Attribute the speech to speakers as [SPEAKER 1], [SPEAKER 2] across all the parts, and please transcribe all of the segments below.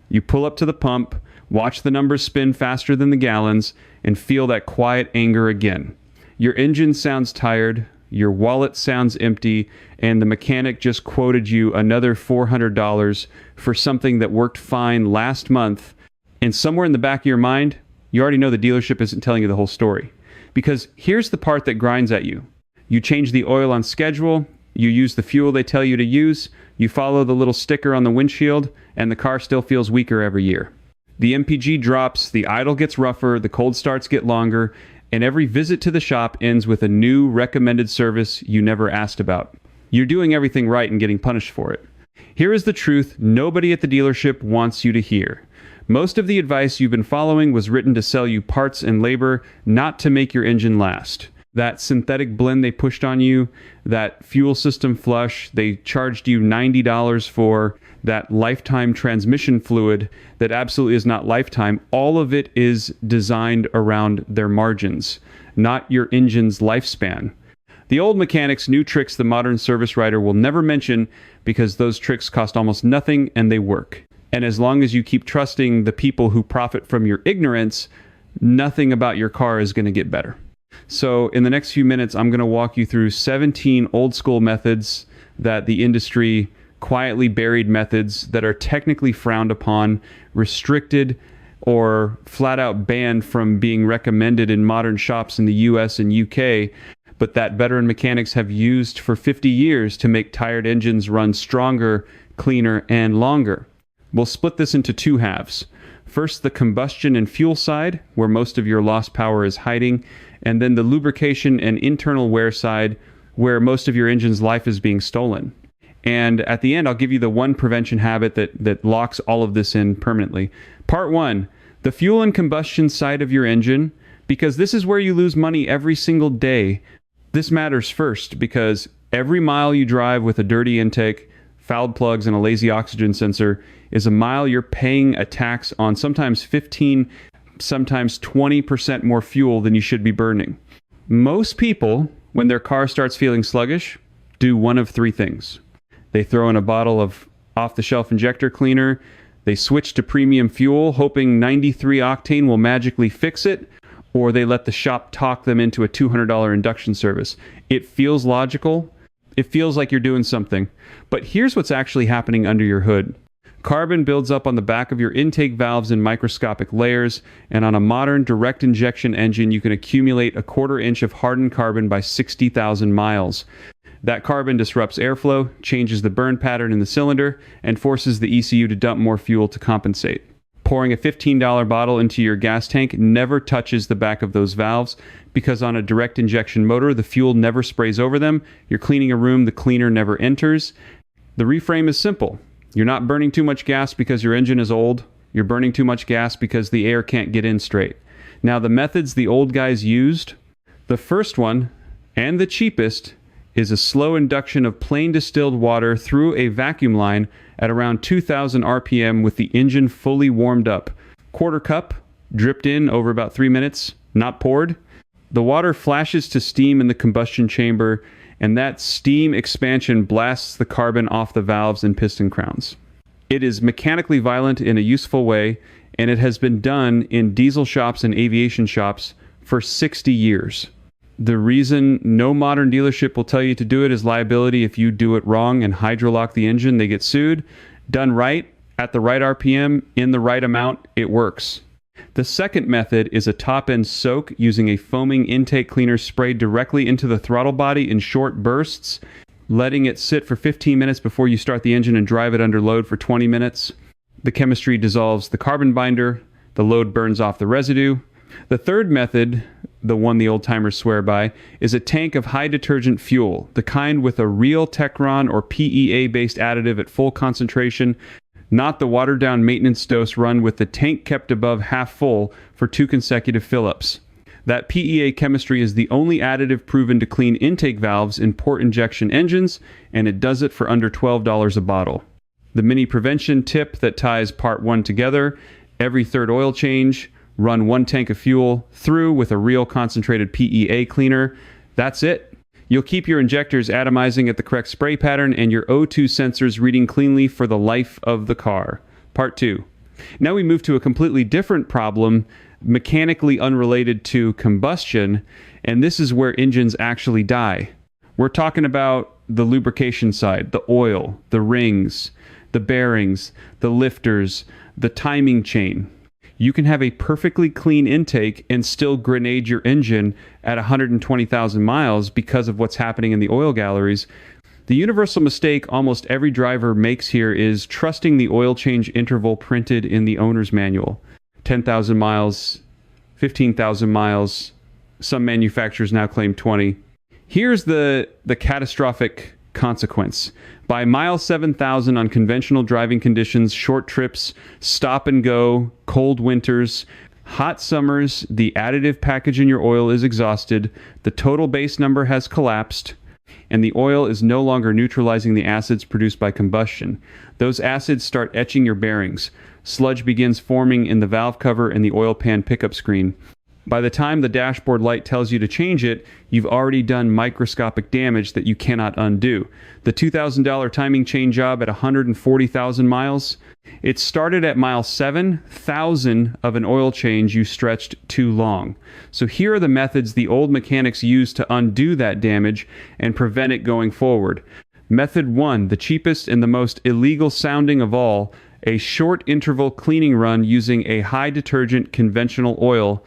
[SPEAKER 1] You pull up to the pump, watch the numbers spin faster than the gallons, and feel that quiet anger again. Your engine sounds tired, your wallet sounds empty, and the mechanic just quoted you another $400 for something that worked fine last month, and somewhere in the back of your mind, you already know the dealership isn't telling you the whole story. Because here's the part that grinds at you. You change the oil on schedule, you use the fuel they tell you to use, you follow the little sticker on the windshield, and the car still feels weaker every year. The MPG drops, the idle gets rougher, the cold starts get longer, and every visit to the shop ends with a new recommended service you never asked about. You're doing everything right and getting punished for it. Here is the truth nobody at the dealership wants you to hear. Most of the advice you've been following was written to sell you parts and labor, not to make your engine last. That synthetic blend they pushed on you, that fuel system flush they charged you $90 for, that lifetime transmission fluid that absolutely is not lifetime, all of it is designed around their margins, not your engine's lifespan. The old mechanics knew tricks the modern service writer will never mention because those tricks cost almost nothing and they work. And as long as you keep trusting the people who profit from your ignorance, nothing about your car is going to get better. So in the next few minutes, I'm going to walk you through 17 old school methods that the industry quietly buried methods that are technically frowned upon, restricted, or flat out banned from being recommended in modern shops in the US and UK, but that veteran mechanics have used for 50 years to make tired engines run stronger, cleaner, and longer. We'll split this into two halves. First, the combustion and fuel side, where most of your lost power is hiding, and then the lubrication and internal wear side, where most of your engine's life is being stolen. And at the end, I'll give you the one prevention habit that locks all of this in permanently. Part 1, the fuel and combustion side of your engine, because this is where you lose money every single day. This matters first because every mile you drive with a dirty intake, fouled plugs, and a lazy oxygen sensor is a mile you're paying a tax on sometimes 15, sometimes 20% more fuel than you should be burning. Most people, when their car starts feeling sluggish, do one of three things. They throw in a bottle of off-the-shelf injector cleaner, they switch to premium fuel, hoping 93 octane will magically fix it, or they let the shop talk them into a $200 induction service. It feels logical. It feels like you're doing something. But here's what's actually happening under your hood. Carbon builds up on the back of your intake valves in microscopic layers, and on a modern direct injection engine, you can accumulate a 1/4 inch of hardened carbon by 60,000 miles. That carbon disrupts airflow, changes the burn pattern in the cylinder, and forces the ECU to dump more fuel to compensate. Pouring a $15 bottle into your gas tank never touches the back of those valves because on a direct injection motor, the fuel never sprays over them. You're cleaning a room, the cleaner never enters. The reframe is simple. You're not burning too much gas because your engine is old. You're burning too much gas because the air can't get in straight. Now, the methods the old guys used, the first one, and the cheapest, is a slow induction of plain distilled water through a vacuum line at around 2,000 RPM with the engine fully warmed up. 1/4 cup, dripped in over about 3 minutes, not poured. The water flashes to steam in the combustion chamber, and that steam expansion blasts the carbon off the valves and piston crowns. It is mechanically violent in a useful way, and it has been done in diesel shops and aviation shops for 60 years. The reason no modern dealership will tell you to do it is liability. If you do it wrong and hydrolock the engine, they get sued. Done right, at the right RPM, in the right amount, it works. The second method is a top-end soak using a foaming intake cleaner sprayed directly into the throttle body in short bursts, letting it sit for 15 minutes before you start the engine and drive it under load for 20 minutes. The chemistry dissolves the carbon binder, the load burns off the residue. The third method, the one the old-timers swear by, is a tank of high-detergent fuel, the kind with a real Techron or PEA-based additive at full concentration, not the watered-down maintenance dose run with the tank kept above half full for 2 consecutive fill-ups. That PEA chemistry is the only additive proven to clean intake valves in port injection engines, and it does it for under $12 a bottle. The mini prevention tip that ties part 1 together: every third oil change, run 1 tank of fuel through with a real concentrated PEA cleaner. That's it. You'll keep your injectors atomizing at the correct spray pattern and your O2 sensors reading cleanly for the life of the car. Part 2. Now we move to a completely different problem, mechanically unrelated to combustion, and this is where engines actually die. We're talking about the lubrication side, the oil, the rings, the bearings, the lifters, the timing chain. You can have a perfectly clean intake and still grenade your engine at 120,000 miles because of what's happening in the oil galleries. The universal mistake almost every driver makes here is trusting the oil change interval printed in the owner's manual. 10,000 miles, 15,000 miles, some manufacturers now claim 20. Here's the catastrophic consequence. By mile 7,000 on conventional driving conditions, short trips, stop and go, cold winters, hot summers, the additive package in your oil is exhausted, the total base number has collapsed, and the oil is no longer neutralizing the acids produced by combustion. Those acids start etching your bearings. Sludge begins forming in the valve cover and the oil pan pickup screen. By the time the dashboard light tells you to change it, you've already done microscopic damage that you cannot undo. The $2,000 timing chain job at 140,000 miles, it started at mile 7,000 of an oil change you stretched too long. So here are the methods the old mechanics used to undo that damage and prevent it going forward. Method 1, the cheapest and the most illegal sounding of all, a short interval cleaning run using a high detergent conventional oil.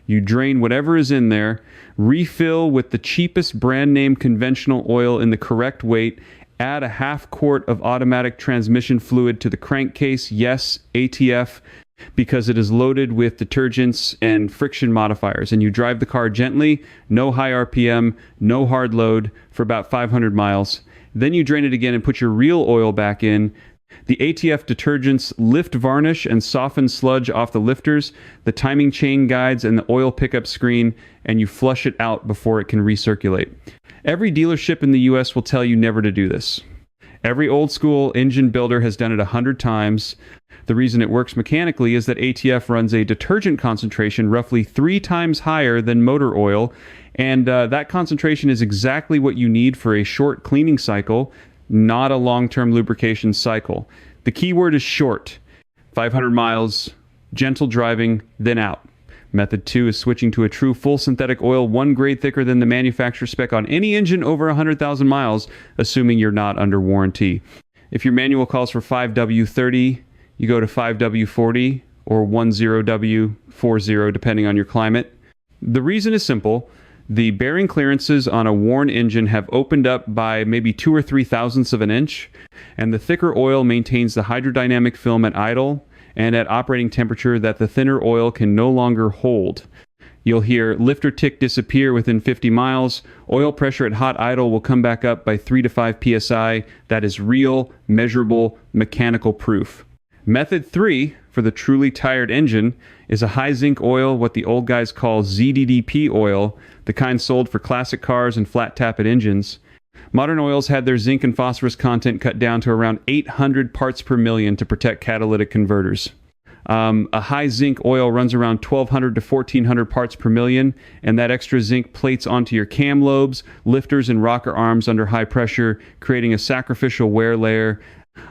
[SPEAKER 1] You drain whatever is in there, refill with the cheapest brand name conventional oil in the correct weight, add a half quart of automatic transmission fluid to the crankcase, yes, ATF, because it is loaded with detergents and friction modifiers, and you drive the car gently, no high RPM, no hard load for about 500 miles. Then you drain it again and put your real oil back in. The ATF detergents lift varnish and soften sludge off the lifters, the timing chain guides, and the oil pickup screen, and you flush it out before it can recirculate. Every dealership in the US will tell you never to do this. Every old school engine builder has done it 100 times. The reason it works mechanically is that ATF runs a detergent concentration roughly 3 times higher than motor oil, and that concentration is exactly what you need for a short cleaning cycle, not a long-term lubrication cycle. The key word is short. 500 miles, gentle driving, then out. Method 2 is switching to a true full synthetic oil 1 grade thicker than the manufacturer spec on any engine over 100,000 miles, assuming you're not under warranty. If your manual calls for 5W30, you go to 5W40 or 10W40 depending on your climate. The reason is simple. The bearing clearances on a worn engine have opened up by maybe 2 or 3 thousandths of an inch, and the thicker oil maintains the hydrodynamic film at idle and at operating temperature that the thinner oil can no longer hold. You'll hear lifter tick disappear within 50 miles. Oil pressure at hot idle will come back up by 3 to 5 psi. That is real, measurable, mechanical proof. Method 3, for the truly tired engine, is a high zinc oil, what the old guys call ZDDP oil, the kind sold for classic cars and flat tappet engines. Modern oils had their zinc and phosphorus content cut down to around 800 parts per million to protect catalytic converters. A high zinc oil runs around 1,200 to 1,400 parts per million, and that extra zinc plates onto your cam lobes, lifters, and rocker arms under high pressure, creating a sacrificial wear layer.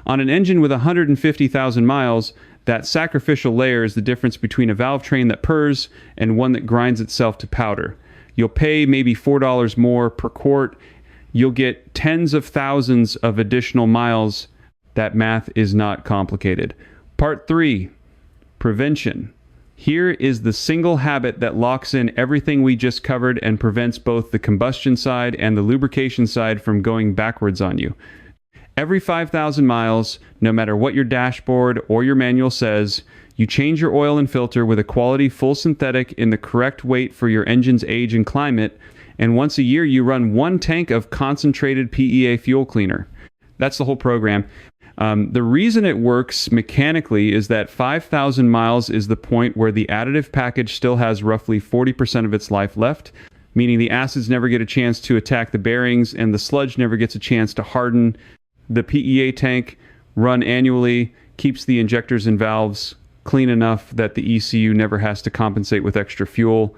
[SPEAKER 1] On an engine with 150,000 miles, that sacrificial layer is the difference between a valve train that purrs and one that grinds itself to powder. You'll pay maybe $4 more per quart. You'll get tens of thousands of additional miles. That math is not complicated. Part 3, prevention. Here is the single habit that locks in everything we just covered and prevents both the combustion side and the lubrication side from going backwards on you. Every 5,000 miles, no matter what your dashboard or your manual says, you change your oil and filter with a quality full synthetic in the correct weight for your engine's age and climate, and once a year you run 1 tank of concentrated PEA fuel cleaner. That's the whole program. The reason it works mechanically is that 5,000 miles is the point where the additive package still has roughly 40% of its life left, meaning the acids never get a chance to attack the bearings and the sludge never gets a chance to harden. The PEA tank, run annually, keeps the injectors and valves clean enough that the ECU never has to compensate with extra fuel.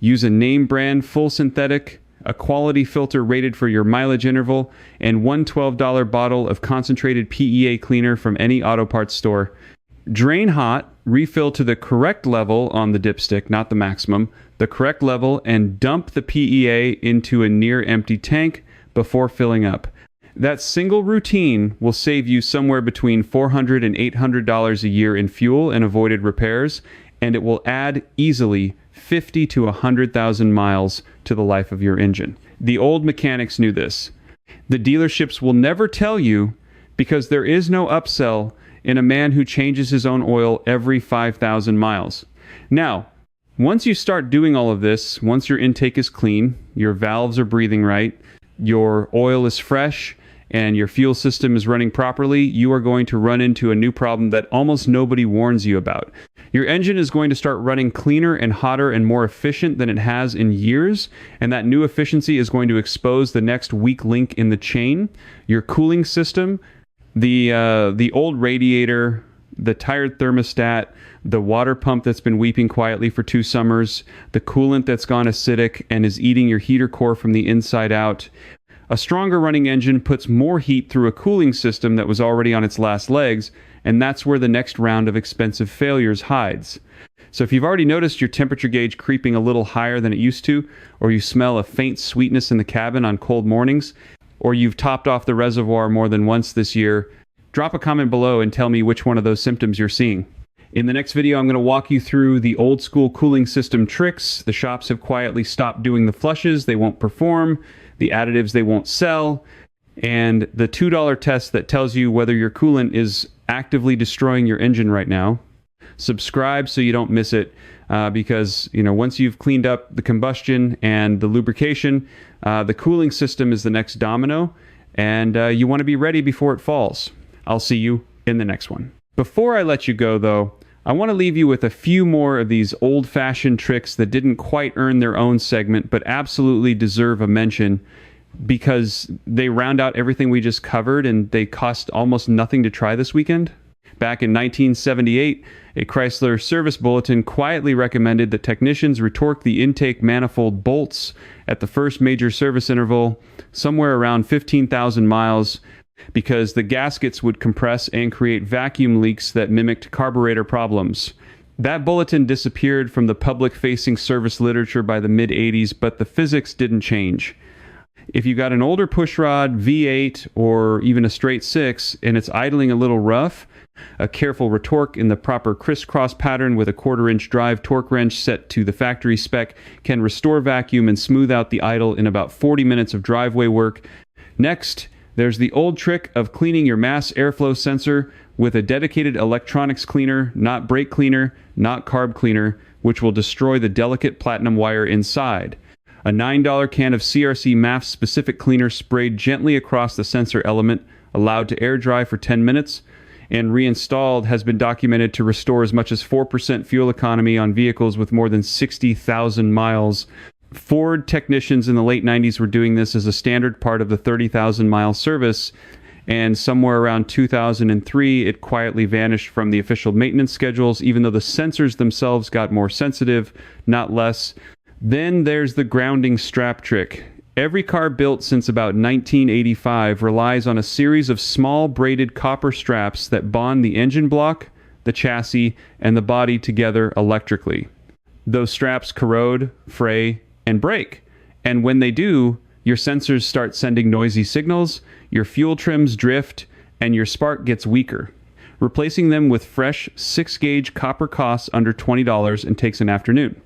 [SPEAKER 1] Use a name brand full synthetic, a quality filter rated for your mileage interval, and one $12 bottle of concentrated PEA cleaner from any auto parts store. Drain hot, refill to the correct level on the dipstick, not the maximum, the correct level, and dump the PEA into a near empty tank before filling up. That single routine will save you somewhere between $400 and $800 a year in fuel and avoided repairs, and it will add easily 50 to 100,000 miles to the life of your engine. The old mechanics knew this. The dealerships will never tell you because there is no upsell in a man who changes his own oil every 5,000 miles. Now, once you start doing all of this, once your intake is clean, your valves are breathing right, your oil is fresh, and your fuel system is running properly, you are going to run into a new problem that almost nobody warns you about. Your engine is going to start running cleaner and hotter and more efficient than it has in years, and that new efficiency is going to expose the next weak link in the chain. Your cooling system, the old radiator, the tired thermostat, the water pump that's been weeping quietly for 2 summers, the coolant that's gone acidic and is eating your heater core from the inside out. A stronger running engine puts more heat through a cooling system that was already on its last legs, and that's where the next round of expensive failures hides. So if you've already noticed your temperature gauge creeping a little higher than it used to, or you smell a faint sweetness in the cabin on cold mornings, or you've topped off the reservoir more than once this year, drop a comment below and tell me which one of those symptoms you're seeing. In the next video, I'm going to walk you through the old school cooling system tricks. The shops have quietly stopped doing the flushes. They won't perform. The additives they won't sell. And the $2 test that tells you whether your coolant is actively destroying your engine right now. Subscribe so you don't miss it, because once you've cleaned up the combustion and the lubrication, the cooling system is the next domino, and you want to be ready before it falls. I'll see you in the next one. Before I let you go, though, I want to leave you with a few more of these old-fashioned tricks that didn't quite earn their own segment, but absolutely deserve a mention because they round out everything we just covered and they cost almost nothing to try this weekend. Back in 1978, a Chrysler service bulletin quietly recommended that technicians retorque the intake manifold bolts at the first major service interval somewhere around 15,000 miles because the gaskets would compress and create vacuum leaks that mimicked carburetor problems. That bulletin disappeared from the public-facing service literature by the mid-'80s, but the physics didn't change. If you got an older pushrod, V8, or even a straight 6, and it's idling a little rough, a careful retorque in the proper crisscross pattern with a 1/4-inch drive torque wrench set to the factory spec can restore vacuum and smooth out the idle in about 40 minutes of driveway work. Next, there's the old trick of cleaning your mass airflow sensor with a dedicated electronics cleaner, not brake cleaner, not carb cleaner, which will destroy the delicate platinum wire inside. A $9 can of CRC MAF specific cleaner sprayed gently across the sensor element, allowed to air dry for 10 minutes, and reinstalled has been documented to restore as much as 4% fuel economy on vehicles with more than 60,000 miles. Ford technicians in the late 90s were doing this as a standard part of the 30,000-mile service, and somewhere around 2003, it quietly vanished from the official maintenance schedules, even though the sensors themselves got more sensitive, not less. Then there's the grounding strap trick. Every car built since about 1985 relies on a series of small braided copper straps that bond the engine block, the chassis, and the body together electrically. Those straps corrode, fray, and break. And when they do, your sensors start sending noisy signals, your fuel trims drift, and your spark gets weaker. Replacing them with fresh 6-gauge copper costs under $20 and takes an afternoon.